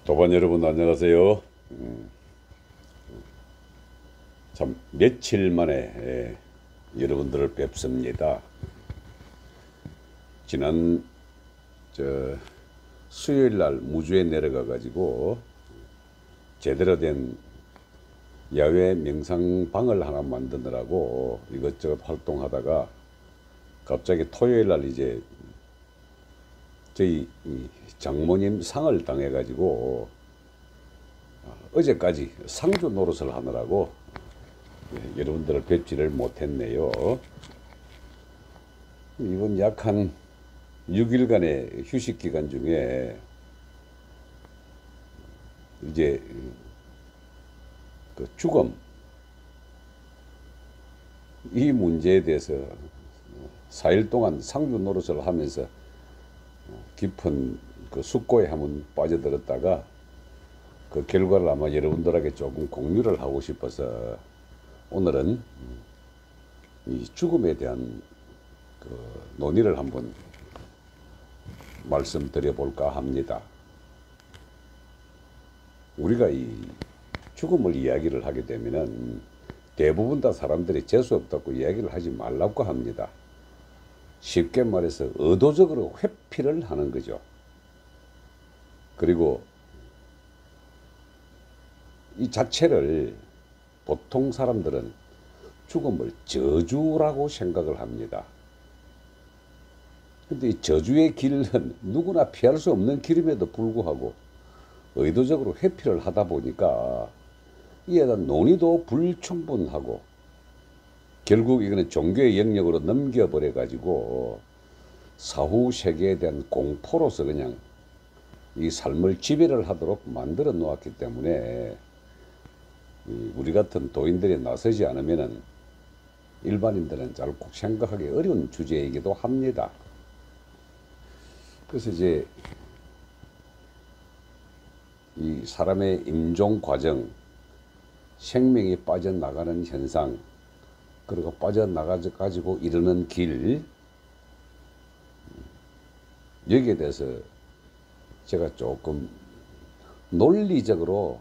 도반 여러분 안녕하세요. 참 며칠 만에 여러분들을 뵙습니다. 지난 저 수요일 날 무주에 내려가 가지고 제대로 된 야외 명상방을 하나 만드느라고 이것저것 활동하다가 갑자기 토요일 날 이제 저희 장모님 상을 당해 가지고 어제까지 상주 노릇을 하느라고 여러분들을 뵙지를 못했네요. 이번 약 한 6일간의 휴식 기간 중에 이제 그 죽음 이 문제에 대해서 4일 동안 상주 노릇을 하면서 깊은 그 숙고에 한번 빠져들었다가 그 결과를 아마 여러분들에게 조금 공유를 하고 싶어서 오늘은 이 죽음에 대한 그 논의를 한번 말씀드려 볼까 합니다. 우리가 이 죽음을 이야기를 하게 되면은 대부분 다 사람들이 재수 없다고 이야기를 하지 말라고 합니다. 쉽게 말해서 의도적으로 회피를 하는 거죠. 그리고 이 자체를 보통 사람들은 죽음을 저주라고 생각을 합니다. 근데 이 저주의 길은 누구나 피할 수 없는 길임에도 불구하고 의도적으로 회피를 하다 보니까 이에 대한 논의도 불충분하고 결국 이거는 종교의 영역으로 넘겨버려 가지고 사후 세계에 대한 공포로서 그냥 이 삶을 지배를 하도록 만들어 놓았기 때문에 우리 같은 도인들이 나서지 않으면은 일반인들은 잘 꼭 생각하기 어려운 주제이기도 합니다. 그래서 이제 이 사람의 임종 과정, 생명이 빠져나가는 현상, 그리고 빠져나가가지고 이르는 길, 여기에 대해서 제가 조금 논리적으로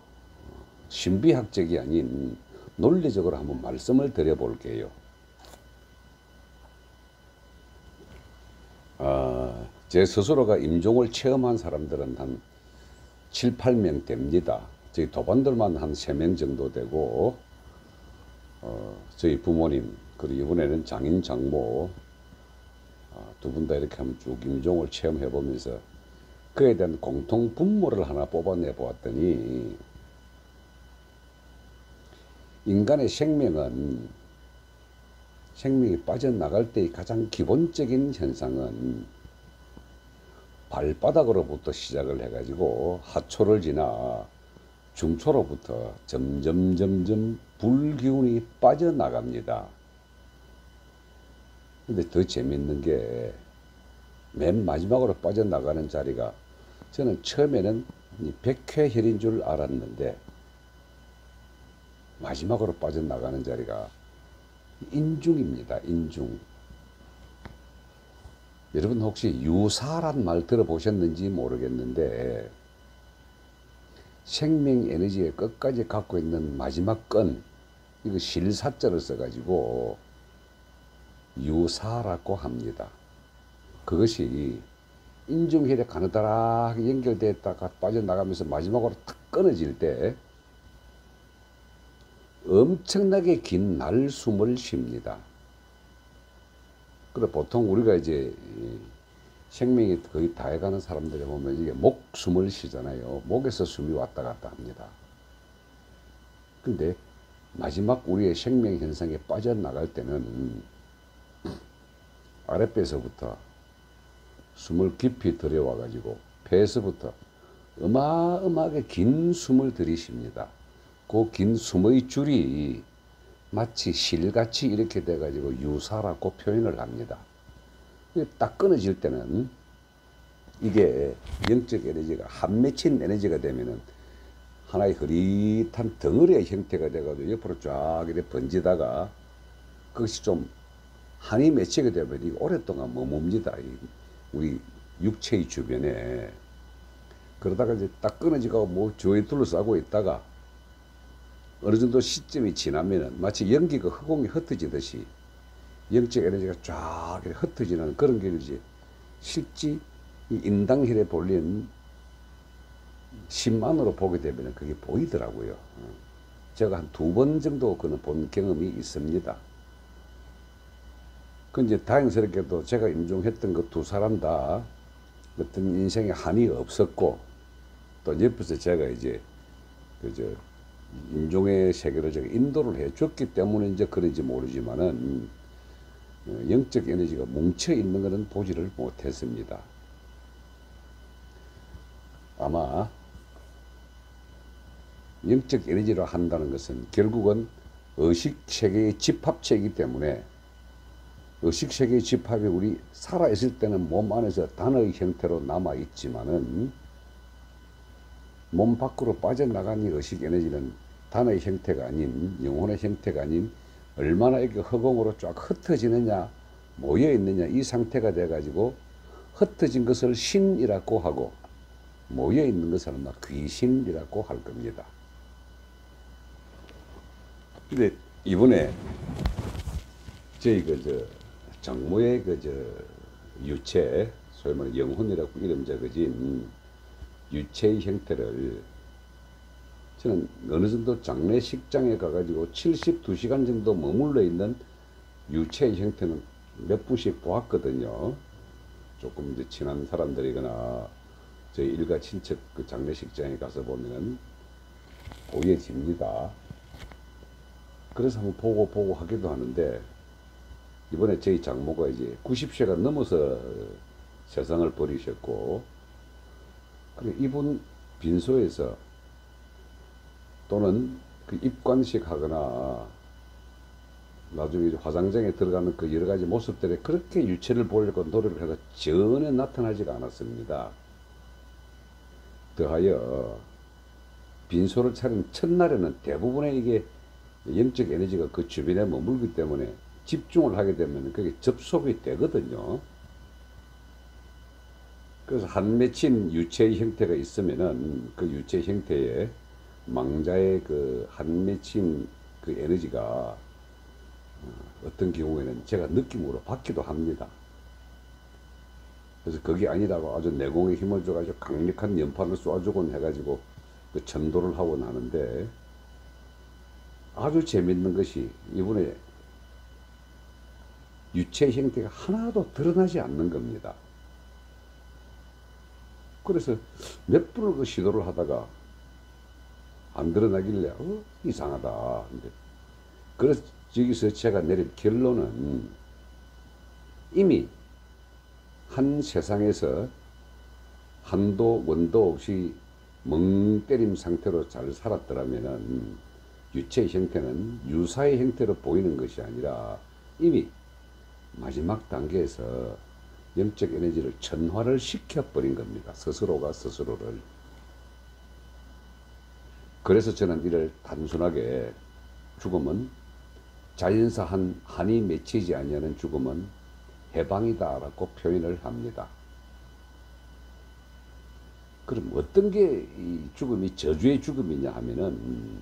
신비학적이 아닌 논리적으로 한번 말씀을 드려볼게요. 제 스스로가 임종을 체험한 사람들은 한 7, 8명 됩니다. 저희 도반들만 한 3명 정도 되고 저희 부모님 그리고 이번에는 장인 장모 두 분 다 이렇게 한번 쭉 임종을 체험해 보면서 그에 대한 공통 분모를 하나 뽑아내 보았더니 인간의 생명이 빠져나갈 때의 가장 기본적인 현상은 발바닥으로부터 시작을 해가지고 하초를 지나 중초로부터 점점 불기운이 빠져나갑니다. 근데 더 재밌는 게 맨 마지막으로 빠져나가는 자리가 저는 처음에는 백회혈인 줄 알았는데 마지막으로 빠져나가는 자리가 인중입니다. 인중. 여러분 혹시 유사란 말 들어보셨는지 모르겠는데 생명 에너지의 끝까지 갖고 있는 마지막 건 이거 실사자를 써가지고 유사라고 합니다. 그것이 인중혈에 가느다랗게 연결되었다가 빠져나가면서 마지막으로 탁 끊어질 때 엄청나게 긴 날숨을 쉽니다. 그래 보통 우리가 이제 생명이 거의 다해가는 사람들에 보면 이게 목숨을 쉬잖아요. 목에서 숨이 왔다 갔다 합니다. 근데 마지막 우리의 생명 현상에 빠져나갈 때는 아랫배에서부터 숨을 깊이 들여와 가지고 폐에서부터 어마어마하게 긴 숨을 들이쉽니다. 그 긴 숨의 줄이 마치 실같이 이렇게 돼 가지고 유사라고 표현을 합니다. 딱 끊어질 때는 이게 영적 에너지가 한 맺힌 에너지가 되면은 하나의 흐릿한 덩어리의 형태가 돼가지고 옆으로 쫙 이렇게 번지다가 그것이 좀 한이 맺히게 되면 오랫동안 머뭅니다. 우리 육체의 주변에. 그러다가 이제 딱 끊어지고 뭐 주위에 둘러싸고 있다가 어느 정도 시점이 지나면은 마치 연기가 허공에 흩어지듯이 영적 에너지가 쫙 흩어지는 그런 게 이제 실제 이 인당혈에 볼린 심안으로 보게 되면 그게 보이더라고요. 제가 한 2번 정도 그는 본 경험이 있습니다. 그 이제 다행스럽게도 제가 임종했던 그 2사람 다 어떤 인생에 한이 없었고, 또 옆에서 제가 이제 그저 임종의 세계를 제가 인도를 해줬기 때문에 이제 그런지 모르지만은 영적 에너지가 뭉쳐 있는 것은 보지를 못했습니다. 아마 영적 에너지로 한다는 것은 결국은 의식 세계의 집합체이기 때문에, 의식 세계의 집합이 우리 살아있을 때는 몸 안에서 단어의 형태로 남아 있지만은 몸 밖으로 빠져나간 이 의식 에너지는 단어의 형태가 아닌, 영혼의 형태가 아닌 얼마나 이렇게 허공으로 쫙 흩어지느냐, 모여 있느냐, 이 상태가 돼 가지고 흩어진 것을 신이라고 하고 모여 있는 것을 아마 귀신이라고 할 겁니다. 근데 이번에 저희 장모의 유체, 소위 말하는 영혼이라고 이름 적어진 유체의 형태를 저는 어느 정도 장례식장에 가가지고 72시간 정도 머물러 있는 유체의 형태는 몇 분씩 보았거든요. 조금 이제 친한 사람들이거나 저희 일가 친척 그 장례식장에 가서 보면은 보여집니다. 그래서 한번 보고 하기도 하는데, 이번에 저희 장모가 이제 90세가 넘어서 세상을 버리셨고, 그리고 이분 빈소에서 또는 그 입관식 하거나 나중에 화장장에 들어가는 그 여러 가지 모습들에 그렇게 유체를 보려고 노력을 해도 전혀 나타나지가 않았습니다. 더하여 빈소를 차린 첫날에는 대부분의 이게 영적 에너지가 그 주변에 머물기 때문에 집중을 하게 되면 그게 접속이 되거든요. 그래서 한 맺힌 유체의 형태가 있으면은 그 유체 형태에 망자의 그 한 맺힌 그 에너지가 어떤 경우에는 제가 느낌으로 받기도 합니다. 그래서 그게 아니라고 아주 내공에 힘을 줘가지고 강력한 연판을 쏴주곤 해가지고 그 전도를 하고 나는데, 아주 재밌는 것이 이번에 유체 형태가 하나도 드러나지 않는 겁니다. 그래서 몇 번을 그 시도를 하다가 안 드러나길래 이상하다. 그래서 여기서 제가 내린 결론은 이미 한 세상에서 한도 원도 없이 멍 때림 상태로 잘 살았더라면은 유체의 형태는 유사의 형태로 보이는 것이 아니라 이미 마지막 단계에서 영적 에너지를 전화를 시켜버린 겁니다. 스스로가 스스로를. 그래서 저는 이를 단순하게 죽음은 자연사 한이 맺히지 아니하는 죽음은 해방이다 라고 표현을 합니다. 그럼 어떤 게 이 죽음이 저주의 죽음이냐 하면은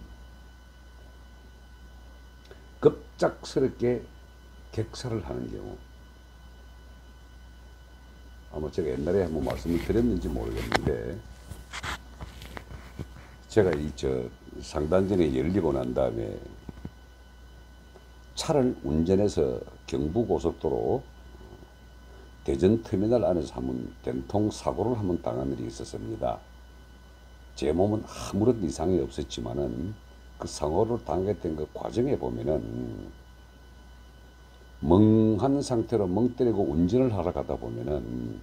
급작스럽게 객사를 하는 경우. 아마 제가 옛날에 한번 말씀을 드렸는지 모르겠는데, 제가 상단전에 열리고 난 다음에 차를 운전해서 경부고속도로 대전터미널 안에서 한번 된통 사고를 한번 당한 일이 있었습니다. 제 몸은 아무런 이상이 없었지만은 그 사고를 당했던 그 과정에 보면은 멍한 상태로 멍 때리고 운전을 하러 가다 보면은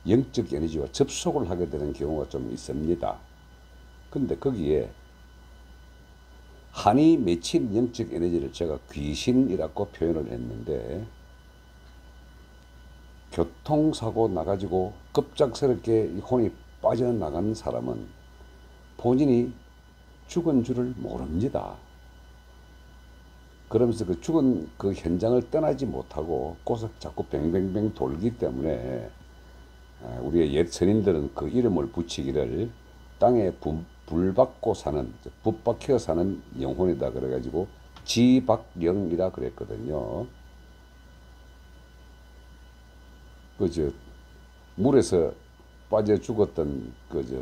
영적 에너지와 접속을 하게 되는 경우가 좀 있습니다. 근데 거기에 한이 맺힌 영적 에너지를 제가 귀신이라고 표현을 했는데, 교통사고 나가지고 급작스럽게 혼이 빠져나간 사람은 본인이 죽은 줄을 모릅니다. 그러면서 그 죽은 그 현장을 떠나지 못하고 꼬석 자꾸 뱅뱅뱅 돌기 때문에 우리의 옛 선인들은 그 이름을 붙이기를 땅에 불 받고 사는, 불 박혀 사는 영혼이다 그래가지고 지박영이라 그랬거든요. 그저 물에서 빠져 죽었던 그저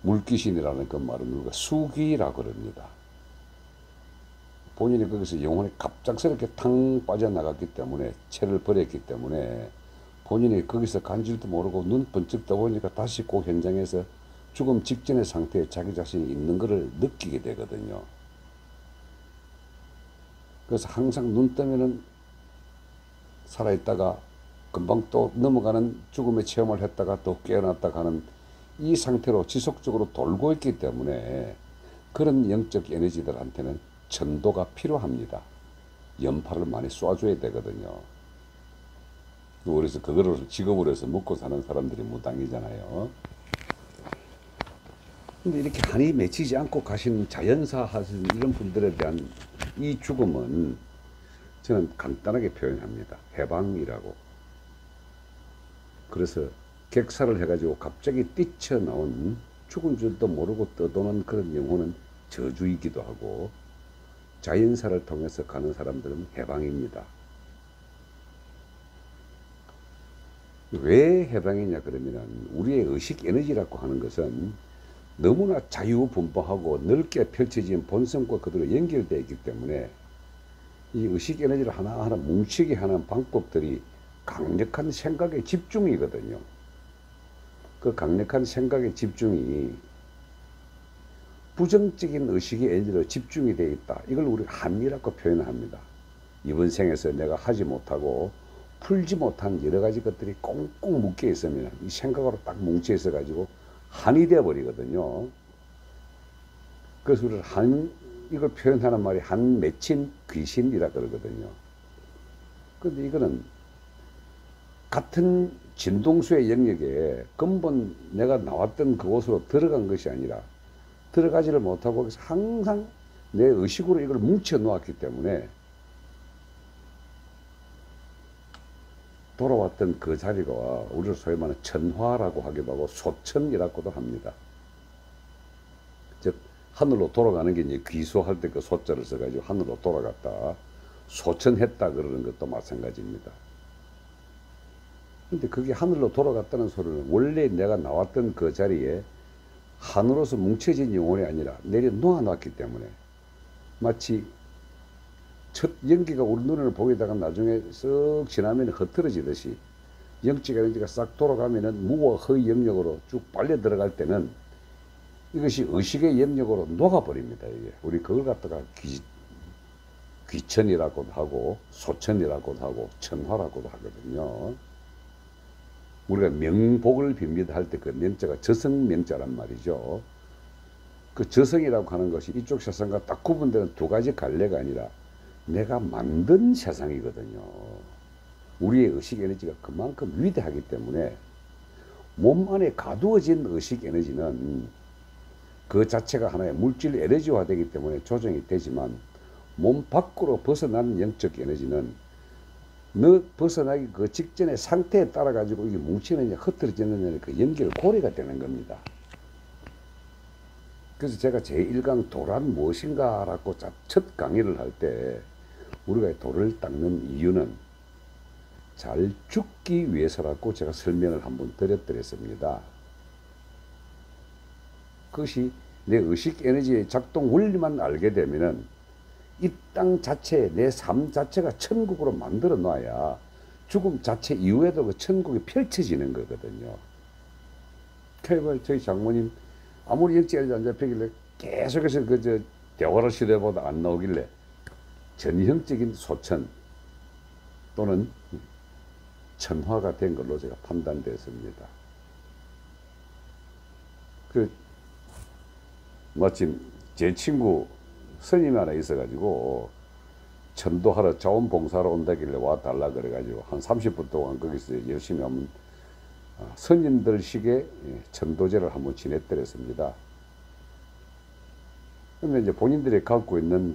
물귀신이라는 그 말은 우리가 수귀라 그럽니다. 본인이 거기서 영혼이 갑작스럽게 탕 빠져나갔기 때문에 채를 버렸기 때문에 본인이 거기서 간질도 모르고 눈 번쩍 떠보니까 다시 그 현장에서 죽음 직전의 상태에 자기 자신이 있는 것을 느끼게 되거든요. 그래서 항상 눈 뜨면은 살아있다가 금방 또 넘어가는 죽음의 체험을 했다가 또 깨어났다 가는 이 상태로 지속적으로 돌고 있기 때문에 그런 영적 에너지들한테는 전도가 필요합니다. 연파를 많이 쏴줘야 되거든요. 그래서 그거를 직업으로 해서 먹고 사는 사람들이 무당이잖아요. 근데 이렇게 한이 맺히지 않고 가신 자연사 하신 이런 분들에 대한 이 죽음은 저는 간단하게 표현합니다. 해방이라고. 그래서 객사를 해가지고 갑자기 뛰쳐나온 죽은 줄도 모르고 떠도는 그런 영혼은 저주이기도 하고, 자연사를 통해서 가는 사람들은 해방입니다. 왜 해방이냐 그러면 우리의 의식 에너지라고 하는 것은 너무나 자유분방하고 넓게 펼쳐진 본성과 그대로 연결되어 있기 때문에 이 의식 에너지를 하나하나 뭉치게 하는 방법들이 강력한 생각의 집중이거든요. 그 강력한 생각의 집중이 부정적인 의식의 에너지로 집중이 되어 있다. 이걸 우리가 한이라고 표현합니다. 이번 생에서 내가 하지 못하고 풀지 못한 여러 가지 것들이 꽁꽁 묶여 있으면 이 생각으로 딱 뭉쳐 있어 가지고 한이 되어 버리거든요. 그래서 우리를 이걸 표현하는 말이 한 맺힌 귀신이라 그러거든요. 그런데 이거는 같은 진동수의 영역에 근본 내가 나왔던 그곳으로 들어간 것이 아니라 들어가지를 못하고 항상 내 의식으로 이걸 뭉쳐 놓았기 때문에 돌아왔던 그 자리가 우리가 소위 말하는 천화라고 하기도 하고 소천이라고도 합니다. 즉 하늘로 돌아가는 게 이제 귀소할 때 그 소자를 써가지고 하늘로 돌아갔다, 소천했다 그러는 것도 마찬가지입니다. 근데 그게 하늘로 돌아갔다는 소리는 원래 내가 나왔던 그 자리에 하늘로서 뭉쳐진 영혼이 아니라 내려 놓아놨기 때문에 마치 첫 연기가 우리 눈을 보이다가 나중에 쓱 지나면 흐트러지듯이 영적 에너지가 싹 돌아가면은 무와 허의 영역으로 쭉 빨려 들어갈 때는 이것이 의식의 영역으로 녹아버립니다. 이게 우리 그걸 갖다가 귀천이라고도 하고 소천이라고도 하고 천화라고도 하거든요. 우리가 명복을 빕니다 할 때 그 명자가 저성명자란 말이죠. 그 저성이라고 하는 것이 이쪽 세상과 딱 구분되는 두 가지 갈래가 아니라 내가 만든 세상이거든요. 우리의 의식 에너지가 그만큼 위대하기 때문에 몸 안에 가두어진 의식 에너지는 그 자체가 하나의 물질 에너지화 되기 때문에 조정이 되지만 몸 밖으로 벗어나는 영적 에너지는 너 벗어나기 그 직전의 상태에 따라 가지고 이게 뭉치느냐 흩어지느냐 그 연결 고리가 되는 겁니다. 그래서 제가 제1강 도란 무엇인가 라고 첫 강의를 할 때 우리가 돌을 닦는 이유는 잘 죽기 위해서라고 제가 설명을 한번 드렸습니다. 그것이 내 의식 에너지의 작동 원리만 알게 되면은 이 땅 자체, 내 삶 자체가 천국으로 만들어 놔야 죽음 자체 이후에도 그 천국이 펼쳐지는 거거든요. 그래서 저희 장모님 아무리 영적이 안 잡히길래 계속해서 대화를 시도해보다 안 나오길래 전형적인 소천 또는 천화가 된 걸로 제가 판단됐습니다. 마침 제 친구 스님이 하나 있어가지고 전도하러 자원봉사하러 온다길래 와달라 그래가지고 한 30분 동안 거기서 열심히 한번 스님들식의 전도제를 한번 지냈더랬습니다. 그런데 이제 본인들이 갖고 있는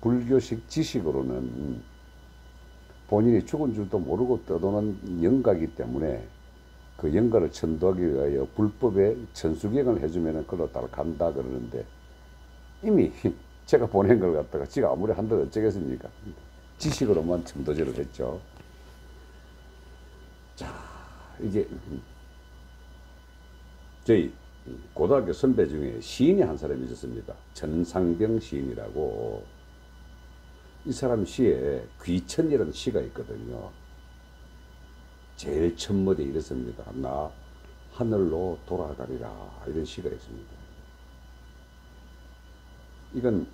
불교식 지식으로는 본인이 죽은 줄도 모르고 떠도는 영가이기 때문에 그 영가를 천도하기 위하여 불법의 천수경을 해주면 그로 따라 간다 그러는데, 이미 제가 보낸 걸 갖다가 지가 아무리 한들 어쩌겠습니까? 지식으로만 천도제를 했죠. 자, 이게 저희 고등학교 선배 중에 시인이 한 사람이 있었습니다. 전상병 시인이라고. 이 사람 시에 귀천이라는 시가 있거든요. 제일 첫머리에 이렇습니다. 나 하늘로 돌아가리라, 이런 시가 있습니다. 이건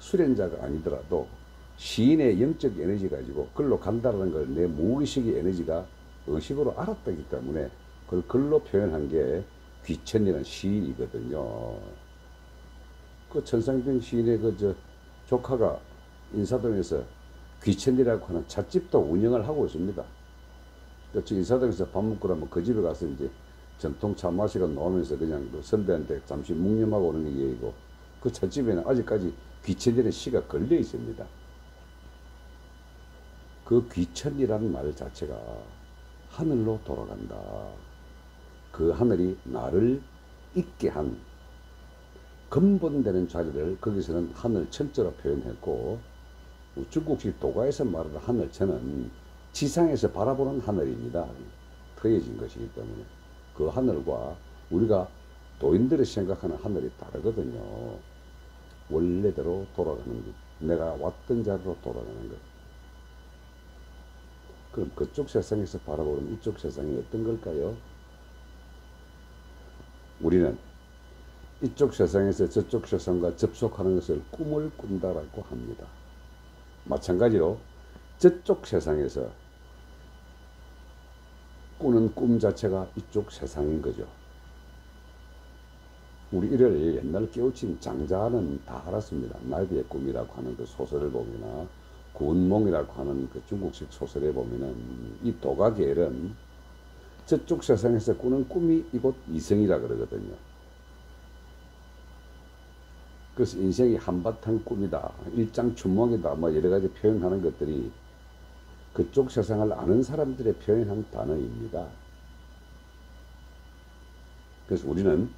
수련자가 아니더라도 시인의 영적 에너지 가지고 글로 간다는 걸 내 무의식의 에너지가 의식으로 알았다기 때문에 그걸 글로 표현한 게 귀천이라는 시이거든요. 그 전상병 시인의 조카가 인사동에서 귀천이라고 하는 찻집도 운영을 하고 있습니다. 저 인사동에서 밥 먹고 나면 그 집에 가서 이제 전통 차 마시고 나오면서 그냥 그 선배한테 잠시 묵념하고 오는 게 예의고, 그 찻집에는 아직까지 귀천이라는 시가 걸려 있습니다. 그 귀천이라는 말 자체가 하늘로 돌아간다. 그 하늘이 나를 있게 한 근본되는 자리를 거기서는 하늘천자로 표현했고, 중국식 도가에서 말하는 하늘천은 지상에서 바라보는 하늘입니다. 트여진 것이기 때문에 그 하늘과 우리가 도인들이 생각하는 하늘이 다르거든요. 원래대로 돌아가는 것, 내가 왔던 자리로 돌아가는 것. 그럼 그쪽 세상에서 바라보는 이쪽 세상이 어떤 걸까요? 우리는 이쪽 세상에서 저쪽 세상과 접속하는 것을 꿈을 꾼다라고 합니다. 마찬가지로 저쪽 세상에서 꾸는 꿈 자체가 이쪽 세상인 거죠. 우리 이를 옛날 깨우친 장자는 다 알았습니다. 나비의 꿈이라고 하는 그 소설을 보거나 구운몽이라고 하는 그 중국식 소설에 보면은 이 도가계열은 저쪽 세상에서 꾸는 꿈이 이곳 이성이라 그러거든요. 그래서 인생이 한바탕 꿈이다, 일장춘몽이다, 뭐 여러 가지 표현하는 것들이 그쪽 세상을 아는 사람들의 표현한 단어입니다. 그래서 우리는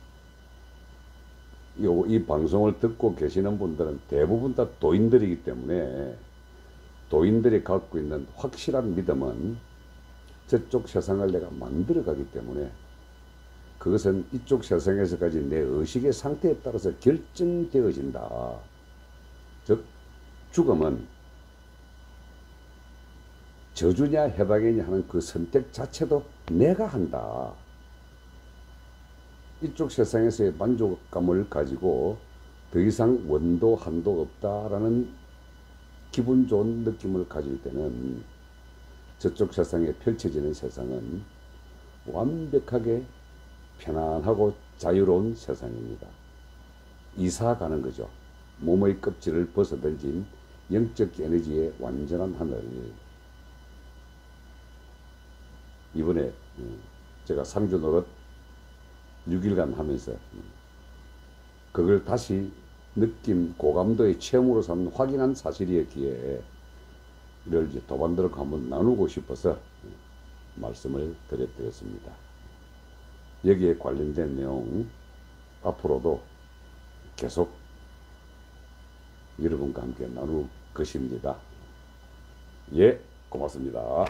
이 방송을 듣고 계시는 분들은 대부분 다 도인들이기 때문에 도인들이 갖고 있는 확실한 믿음은 저쪽 세상을 내가 만들어 가기 때문에 그것은 이쪽 세상에서까지 내 의식의 상태에 따라서 결정되어진다. 즉 죽음은 저주냐 해방이냐 하는 그 선택 자체도 내가 한다. 이쪽 세상에서의 만족감을 가지고 더 이상 원도 한도 없다라는 기분 좋은 느낌을 가질 때는 저쪽 세상에 펼쳐지는 세상은 완벽하게 편안하고 자유로운 세상입니다. 이사 가는 거죠. 몸의 껍질을 벗어던진 영적 에너지의 완전한 하늘. 이번에 제가 상주 노릇 6일간 하면서 그걸 다시 느낌, 고감도의 체험으로 삼는 확인한 사실이었기에 이를 이제 도반대로 한번 나누고 싶어서 말씀을 드렸습니다. 여기에 관련된 내용 앞으로도 계속 여러분과 함께 나눌 것입니다. 예, 고맙습니다.